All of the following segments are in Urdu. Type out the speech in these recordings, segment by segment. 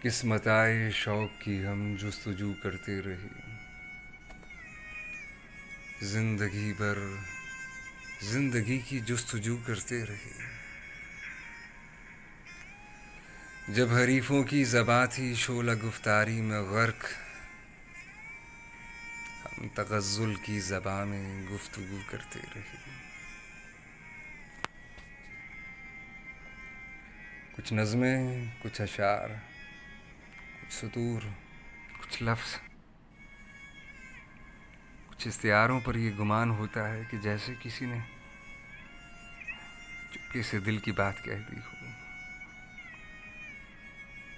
قسمت آئے شوق کی ہم جستجو کرتے رہے، زندگی بھر زندگی کی جستجو کرتے رہے۔ جب حریفوں کی زباں تھی شعلہ گفتاری میں غرق، ہم تغزل کی زباں میں گفتگو کرتے رہے۔ کچھ نظمیں، کچھ اشعار، کچھ سطور، کچھ لفظ، کچھ اشتہاروں پر یہ گمان ہوتا ہے کہ جیسے کسی نے چپکے سے دل کی بات کہہ دی ہو۔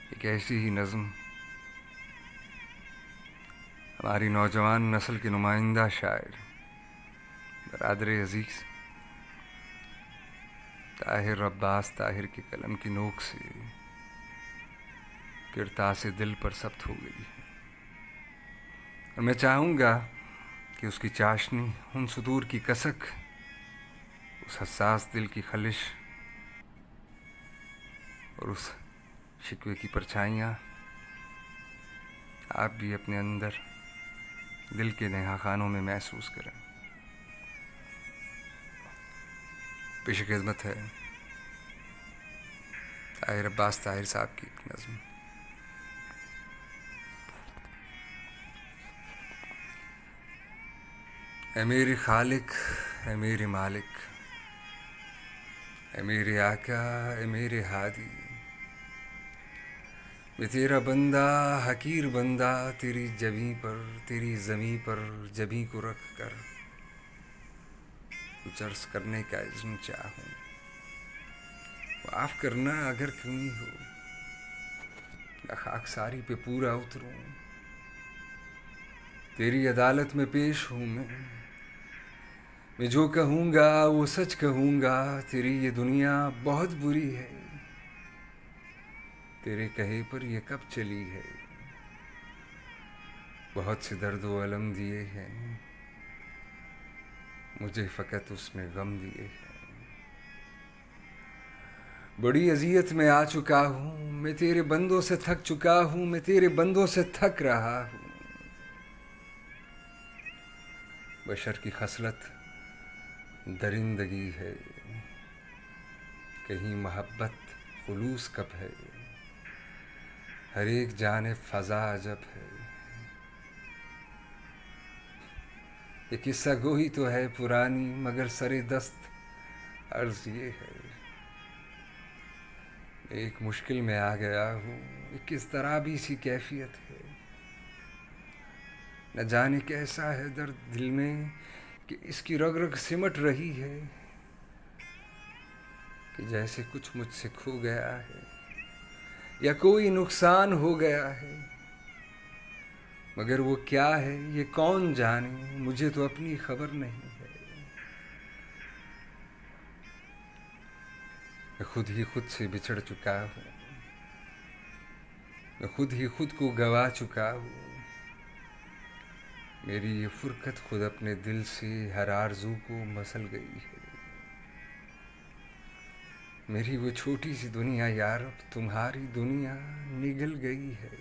ایک ایسی ہی نظم ہماری نوجوان نسل کے نمائندہ شاعر برادر عزیز طاہر عباس طاہر کے قلم کی نوک سے کرتاس دل پر ثبت ہو گئی ہے، اور میں چاہوں گا کہ اس کی چاشنی، ان سطور کی کسک، اس حساس دل کی خلش اور اس شکوے کی پرچھائیاں آپ بھی اپنے اندر دل کے نہا خانوں میں محسوس کریں۔ پیش خدمت ہے طاہر عباس طاہر صاحب کی ایک نظم۔ اے میرے خالق، اے میرے مالک، اے میرے آقا، اے میرے ہادی، میں تیرا بندہ، حقیر بندہ، تیری جبیں پر، تیری زمیں پر جبیں کو رکھ کر کچھ عرض کرنے کا عزم چاہوں۔ معاف کرنا اگر کمی ہو، یا خاکساری پہ پورا اتروں، تیری عدالت میں پیش ہوں میں جو کہوں گا وہ سچ کہوں گا۔ تیری یہ دنیا بہت بری ہے، تیرے کہے پر یہ کب چلی ہے۔ بہت سے درد و الم دیے ہیں مجھے، فقط اس میں غم دیے ہیں۔ بڑی اذیت میں آ چکا ہوں میں، تیرے بندوں سے تھک چکا ہوں میں، تیرے بندوں سے تھک رہا ہوں۔ بشر کی خصلت درندگی ہے، کہیں محبت خلوص کب ہے، ہر ایک جانب فضا عجب ہے۔ یہ قصہ گوئی تو ہے پرانی، مگر سر دست عرض یہ ہے، میں ایک مشکل میں آ گیا ہوں، ایک اضطرابی سی کیفیت ہے۔ نہ جانے کیسا ہے درد دل میں کہ اس کی رگ رگ سمٹ رہی ہے، کہ جیسے کچھ مجھ سے کھو گیا ہے یا کوئی نقصان ہو گیا ہے، مگر وہ کیا ہے یہ کون جانے، مجھے تو اپنی خبر نہیں ہے۔ میں خود ہی خود سے بچھڑ چکا ہوں، میں خود ہی خود کو گوا چکا ہوں۔ میری یہ فرقت خود اپنے دل سے ہر آرزو کو مسل گئی ہے۔ میری وہ چھوٹی سی دنیا یارب تمہاری دنیا نگل گئی ہے۔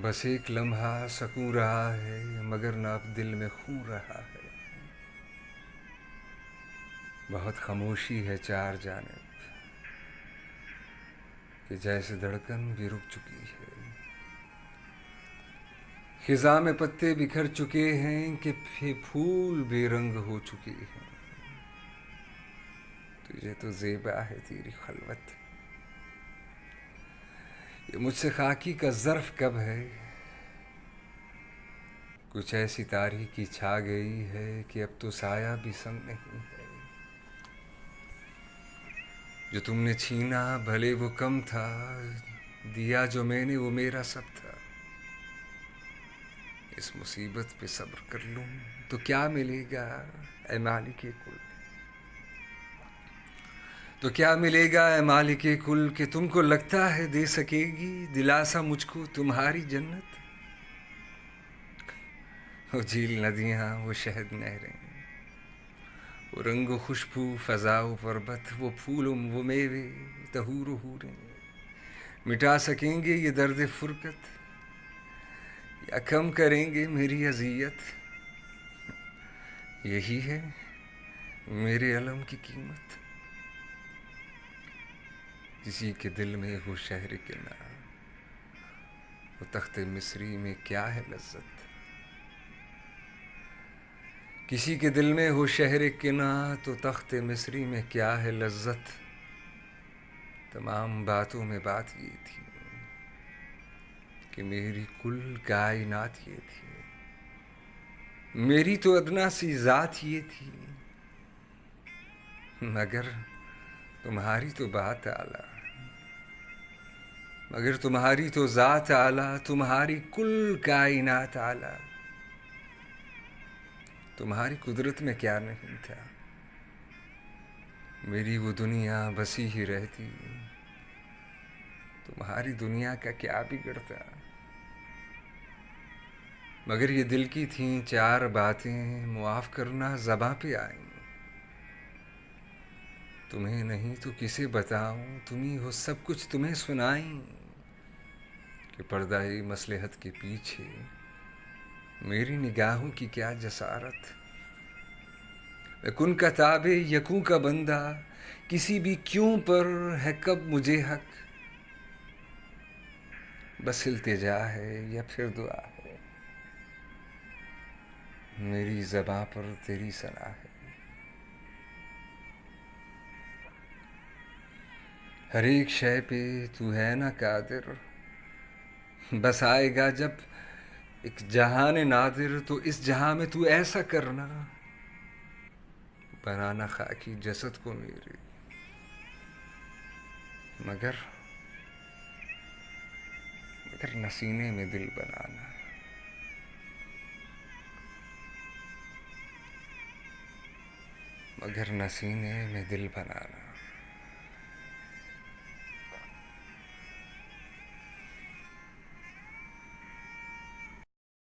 بس ایک لمحہ سکون رہا ہے، مگر نہ اب دل میں خون رہا ہے۔ بہت خاموشی ہے چار جانب کہ جیسے دھڑکن بھی رک چکی ہے۔ خزاں میں پتے بکھر چکے ہیں کہ پھول بے رنگ ہو چکے ہیں۔ تجھے تو زیبا ہے تیری خلوت، یہ مجھ سے خاکی کا ظرف کب ہے۔ کچھ ایسی تاریکی چھا گئی ہے کہ اب تو سایہ بھی سنگ نہیں ہے۔ جو تم نے چھینا بھلے وہ کم تھا، دیا جو میں نے وہ میرا سب تھا۔ اس مصیبت پہ صبر کر لوں تو کیا ملے گا اے مالک کل، تو کیا ملے گا اے مالک کل، کہ تم کو لگتا ہے دے سکے گی دلاسا مجھ کو تمہاری جنت۔ وہ جھیل ندیاں، وہ شہد نہریں، وہ رنگ و خوشبو فضا و پربت، وہ پھول وہ میوے طہور و حوریں، مٹا سکیں گے یہ درد فرقت یا کم کریں گے میری اذیت؟ یہی ہے میرے علم کی قیمت۔ کسی کے دل میں ہو شہر کنار، وہ تخت مصری میں کیا ہے لذت؟ کسی کے دل میں ہو شہر کنار تو تخت مصری میں کیا ہے لذت؟ تمام باتوں میں بات یہ تھی کہ میری کل کائنات یہ تھی، میری تو ادنا سی ذات یہ تھی، مگر تمہاری تو بات اعلیٰ، مگر تمہاری تو ذات اعلیٰ، تمہاری کل کائنات اعلیٰ، تمہاری قدرت میں کیا نہیں تھا؟ میری وہ دنیا بسی ہی رہتی، تمہاری دنیا کا کیا بگڑتا؟ مگر یہ دل کی تھیں چار باتیں، معاف کرنا زباں پہ آئیں، تمہیں نہیں تو کسے بتاؤں، تمہیں ہو سب کچھ تمہیں سنائیں، کہ پردہ مصلحت کے پیچھے میری نگاہوں کی کیا جسارت؟ میں کن کا تابع یکوں کا بندہ، کسی بھی کیوں پر ہے کب مجھے حق، بس التجا ہے یا پھر دعا ہے، میری زباں پر تیری ثنا ہے۔ ہر ایک شے پہ تو ہے نا قادر، بس آئے گا جب ایک جہان نادر، تو اس جہاں میں تو ایسا کرنا، بنانا خاکی جسد کو میرے، مگر نسینے میں دل بنانا، مگر نسینے میں دل بنانا۔